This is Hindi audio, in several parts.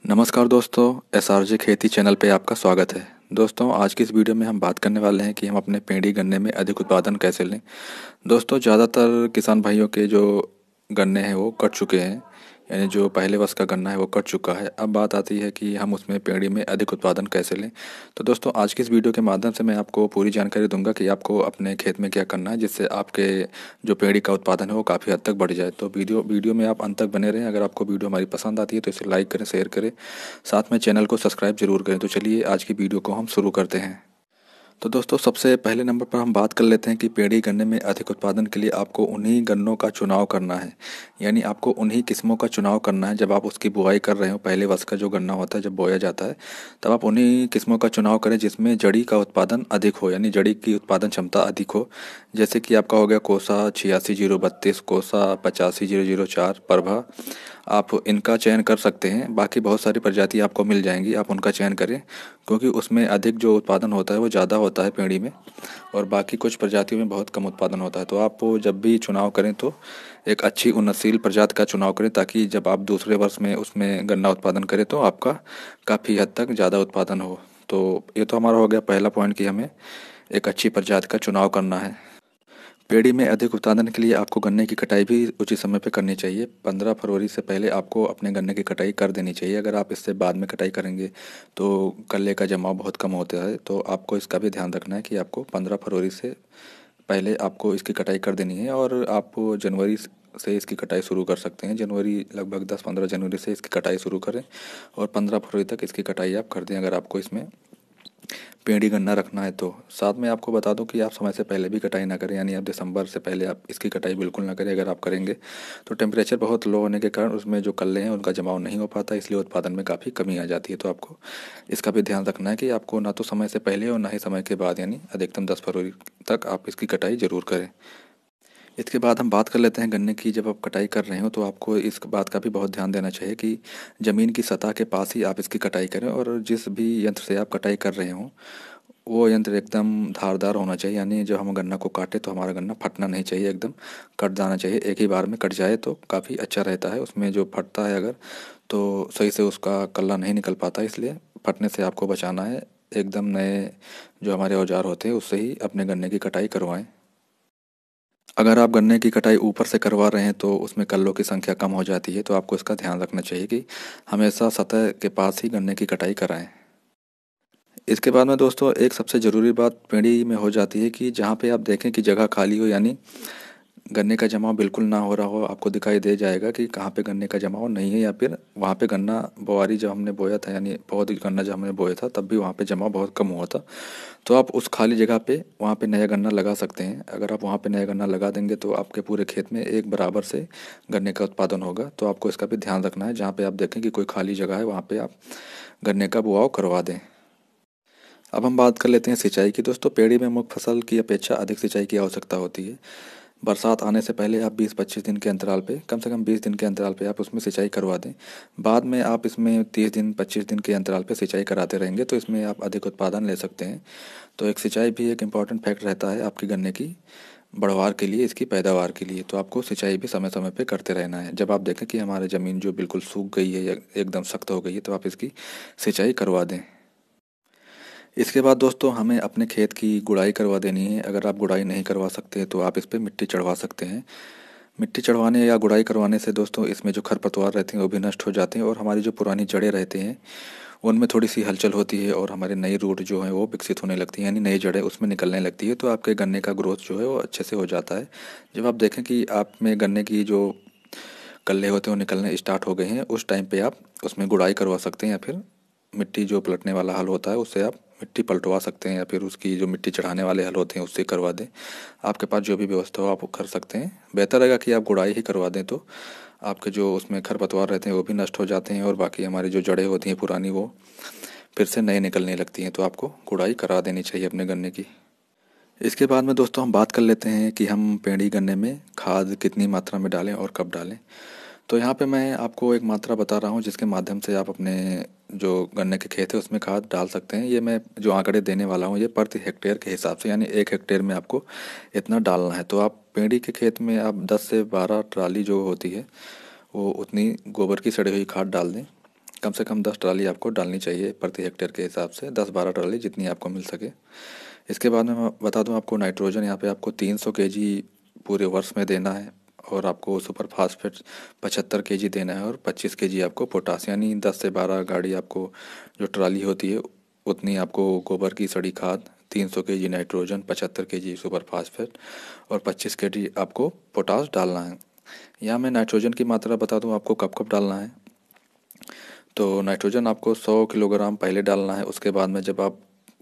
नमस्कार दोस्तों, एसआरजे खेती चैनल पे आपका स्वागत है। दोस्तों, आज की इस वीडियो में हम बात करने वाले हैं कि हम अपने पेड़ी गन्ने में अधिक उत्पादन कैसे लें। दोस्तों, ज़्यादातर किसान भाइयों के जो गन्ने हैं वो कट चुके हैं, यानी जो पहले वर्ष का गन्ना है वो कट चुका है। अब बात आती है कि हम उसमें पेड़ी में अधिक उत्पादन कैसे लें। तो दोस्तों, आज की इस वीडियो के माध्यम से मैं आपको पूरी जानकारी दूंगा कि आपको अपने खेत में क्या करना है जिससे आपके जो पेड़ी का उत्पादन है वो काफ़ी हद तक बढ़ जाए। तो वीडियो में आप अंत तक बने रहें। अगर आपको वीडियो हमारी पसंद आती है तो इसे लाइक करें, शेयर करें, साथ में चैनल को सब्सक्राइब जरूर करें। तो चलिए आज की वीडियो को हम शुरू करते हैं। तो दोस्तों, सबसे पहले नंबर पर हम बात कर लेते हैं कि पेड़ी गन्ने में अधिक उत्पादन के लिए आपको उन्हीं गन्नों का चुनाव करना है, यानी आपको उन्हीं किस्मों का चुनाव करना है। जब आप उसकी बुआई कर रहे हो, पहले वर्ष का जो गन्ना होता है जब बोया जाता है, तब आप उन्हीं किस्मों का चुनाव करें जिसमें जड़ी का उत्पादन अधिक हो, यानी जड़ी की उत्पादन क्षमता अधिक हो। जैसे कि आपका हो गया कोसा 86-032, कोसा 85-004, प्रभा। आप इनका चयन कर सकते हैं। बाकी बहुत सारी प्रजाति आपको मिल जाएंगी, आप उनका चयन करें क्योंकि उसमें अधिक जो उत्पादन होता है वो ज़्यादा होता है पेड़ी में, और बाकी कुछ प्रजातियों में बहुत कम उत्पादन होता है। तो आप जब भी चुनाव करें तो एक अच्छी उन्नतशील प्रजाति का चुनाव करें, ताकि जब आप दूसरे वर्ष में उसमें गन्ना उत्पादन करें तो आपका काफ़ी हद तक ज़्यादा उत्पादन हो। तो ये तो हमारा हो गया पहला पॉइंट कि हमें एक अच्छी प्रजाति का चुनाव करना है। पेड़ी में अधिक उत्पादन के लिए आपको गन्ने की कटाई भी उचित समय पे करनी चाहिए। 15 फरवरी से पहले आपको अपने गन्ने की कटाई कर देनी चाहिए। अगर आप इससे बाद में कटाई करेंगे तो कल्ले का जमाव बहुत कम होता है। तो आपको इसका भी ध्यान रखना है कि आपको 15 फरवरी से पहले आपको इसकी कटाई कर देनी है, और आप जनवरी से इसकी कटाई शुरू कर सकते हैं। जनवरी लगभग 10-15 जनवरी से इसकी कटाई शुरू करें और 15 फरवरी तक इसकी कटाई आप कर दें, अगर आपको इसमें पेड़ी गन्ना रखना है तो। साथ में आपको बता दूं कि आप समय से पहले भी कटाई ना करें, यानी आप दिसंबर से पहले आप इसकी कटाई बिल्कुल ना करें। अगर आप करेंगे तो टेम्परेचर बहुत लो होने के कारण उसमें जो कल्ले हैं उनका जमाव नहीं हो पाता, इसलिए उत्पादन में काफ़ी कमी आ जाती है। तो आपको इसका भी ध्यान रखना है कि आपको ना तो समय से पहले और ना ही समय के बाद, यानी अधिकतम 10 फरवरी तक आप इसकी कटाई ज़रूर करें। इसके बाद हम बात कर लेते हैं गन्ने की। जब आप कटाई कर रहे हो तो आपको इस बात का भी बहुत ध्यान देना चाहिए कि ज़मीन की सतह के पास ही आप इसकी कटाई करें, और जिस भी यंत्र से आप कटाई कर रहे हो वो यंत्र एकदम धारदार होना चाहिए, यानी जब हम गन्ना को काटे तो हमारा गन्ना फटना नहीं चाहिए, एकदम कट जाना चाहिए। एक ही बार में कट जाए तो काफ़ी अच्छा रहता है। उसमें जो फटता है अगर, तो सही से उसका कल्ला नहीं निकल पाता, इसलिए फटने से आपको बचाना है। एकदम नए जो हमारे औजार होते हैं उससे ही अपने गन्ने की कटाई करवाएं। अगर आप गन्ने की कटाई ऊपर से करवा रहे हैं तो उसमें कल्लों की संख्या कम हो जाती है। तो आपको इसका ध्यान रखना चाहिए कि हमेशा सतह के पास ही गन्ने की कटाई कराएं। इसके बाद में दोस्तों एक सबसे ज़रूरी बात पेड़ी में हो जाती है कि जहाँ पे आप देखें कि जगह खाली हो, यानी गन्ने का जमाव बिल्कुल ना हो रहा हो, आपको दिखाई दे जाएगा कि कहाँ पे गन्ने का जमाव नहीं है, या फिर वहाँ पे गन्ना बोआरी जब हमने बोया था, यानी बहुत गन्ना जब हमने बोया था तब भी वहाँ पे जमाव बहुत कम हुआ था। तो आप उस खाली जगह पे वहाँ पे नया गन्ना लगा सकते हैं। अगर आप वहाँ पे नया गन्ना लगा देंगे तो आपके पूरे खेत में एक बराबर से गन्ने का उत्पादन होगा। तो आपको इसका भी ध्यान रखना है, जहाँ पे आप देखें कि कोई खाली जगह है वहाँ पे आप गन्ने का बुआव करवा दें। अब हम बात कर लेते हैं सिंचाई की। दोस्तों, पेड़ी में मुख्य फसल की अपेक्षा अधिक सिंचाई की आवश्यकता होती है। बरसात आने से पहले आप 20-25 दिन के अंतराल पे, कम से कम 20 दिन के अंतराल पे आप उसमें सिंचाई करवा दें। बाद में आप इसमें 30 दिन 25 दिन के अंतराल पे सिंचाई कराते रहेंगे तो इसमें आप अधिक उत्पादन ले सकते हैं। तो एक सिंचाई भी एक इम्पॉर्टेंट फैक्ट रहता है आपकी गन्ने की बढ़वार के लिए, इसकी पैदावार के लिए। तो आपको सिंचाई भी समय समय पे करते रहना है। जब आप देखें कि हमारी ज़मीन जो बिल्कुल सूख गई है या एकदम सख्त हो गई है तो आप इसकी सिंचाई करवा दें। इसके बाद दोस्तों हमें अपने खेत की गुड़ाई करवा देनी है। अगर आप गुड़ाई नहीं करवा सकते तो आप इस पर मिट्टी चढ़वा सकते हैं। मिट्टी चढ़वाने या गुड़ाई करवाने से दोस्तों इसमें जो खरपतवार रहते हैं वो भी नष्ट हो जाते हैं, और हमारी जो पुरानी जड़ें रहती हैं उनमें थोड़ी सी हलचल होती है, और हमारे नई रूट जो है वो विकसित होने लगती है, यानी नई जड़ें उसमें निकलने लगती है। तो आपके गन्ने का ग्रोथ जो है वो अच्छे से हो जाता है। जब आप देखें कि आप में गन्ने की जो कल्ले होते हैं वो निकलने स्टार्ट हो गए हैं, उस टाइम पे आप उसमें गुड़ाई करवा सकते हैं, या फिर मिट्टी जो पलटने वाला हल होता है उससे आप मिट्टी पलटवा सकते हैं, या फिर उसकी जो मिट्टी चढ़ाने वाले हल होते हैं उससे करवा दें। आपके पास जो भी व्यवस्था हो आप वो कर सकते हैं। बेहतर रहेगा कि आप गुड़ाई ही करवा दें, तो आपके जो उसमें खरपतवार रहते हैं वो भी नष्ट हो जाते हैं, और बाकी हमारी जो जड़ें होती हैं पुरानी वो फिर से नए निकलने लगती हैं। तो आपको गुड़ाई करा देनी चाहिए अपने गन्ने की। इसके बाद में दोस्तों हम बात कर लेते हैं कि हम पेड़ी गन्ने में खाद कितनी मात्रा में डालें और कब डालें। तो यहाँ पे मैं आपको एक मात्रा बता रहा हूँ जिसके माध्यम से आप अपने जो गन्ने के खेत है उसमें खाद डाल सकते हैं। ये मैं जो आंकड़े देने वाला हूँ ये प्रति हेक्टेयर के हिसाब से, यानी 1 हेक्टेयर में आपको इतना डालना है। तो आप पेड़ी के खेत में आप 10 से 12 ट्राली जो होती है वो उतनी गोबर की सड़ी हुई खाद डाल दें। कम से कम 10 ट्राली आपको डालनी चाहिए प्रति हेक्टेयर के हिसाब से, 10-12 ट्राली जितनी आपको मिल सके। इसके बाद में मैं बता दूं आपको नाइट्रोजन यहाँ पे आपको 300 केजी पूरे वर्ष में देना है, और आपको सुपर फास्फेट 75 केजी देना है, और 25 केजी आपको पोटास, यानी 10 से 12 गाड़ी आपको जो ट्राली होती है उतनी आपको गोबर की सड़ी खाद, 300 KG nitrogen, 75 KG super phosphate और 25 केजी आपको पोटास डालना है। यहाँ मैं नाइट्रोजन की मात्रा बता दूं आपको कब कब डालना है। तो नाइट्रोजन आपको 100 किलोग्राम पहले डालना है, उसके बाद में जब आप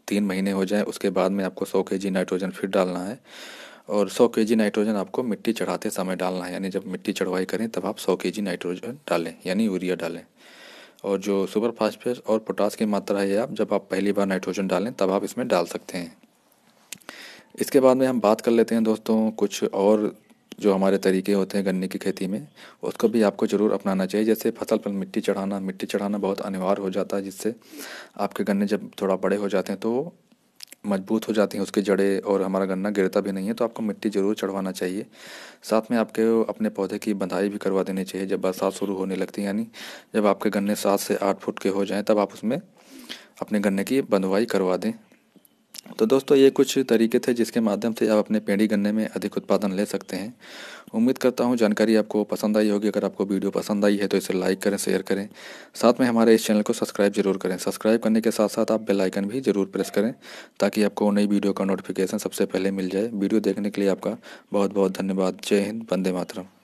3 महीने हो जाए उसके बाद में आपको 100 केजी नाइट्रोजन फिर डालना है, और 100 केजी नाइट्रोजन आपको मिट्टी चढ़ाते समय डालना है, यानी जब मिट्टी चढ़वाई करें तब आप 100 केजी नाइट्रोजन डालें, यानी यूरिया डालें। और जो सुपर फास्फेट और पोटास की मात्रा है आप जब आप पहली बार नाइट्रोजन डालें तब आप इसमें डाल सकते हैं। इसके बाद में हम बात कर लेते हैं दोस्तों कुछ और जो हमारे तरीके होते हैं गन्ने की खेती में, उसको भी आपको ज़रूर अपनाना चाहिए। जैसे फसल पर मिट्टी चढ़ाना बहुत अनिवार्य हो जाता है, जिससे आपके गन्ने जब थोड़ा बड़े हो जाते हैं तो मजबूत हो जाती हैं उसकी जड़ें, और हमारा गन्ना गिरता भी नहीं है। तो आपको मिट्टी ज़रूर चढ़वाना चाहिए। साथ में आपके अपने पौधे की बंधाई भी करवा देनी चाहिए जब बरसात शुरू होने लगती है, यानी जब आपके गन्ने 7 से 8 फुट के हो जाएं तब आप उसमें अपने गन्ने की बंधुआई करवा दें। तो दोस्तों ये कुछ तरीके थे जिसके माध्यम से आप अपने पेड़ी गन्ने में अधिक उत्पादन ले सकते हैं। उम्मीद करता हूँ जानकारी आपको पसंद आई होगी। अगर आपको वीडियो पसंद आई है तो इसे लाइक करें, शेयर करें, साथ में हमारे इस चैनल को सब्सक्राइब जरूर करें। सब्सक्राइब करने के साथ साथ आप बेल आइकन भी जरूर प्रेस करें ताकि आपको नई वीडियो का नोटिफिकेशन सबसे पहले मिल जाए। वीडियो देखने के लिए आपका बहुत बहुत धन्यवाद। जय हिंद, वंदे मातरम।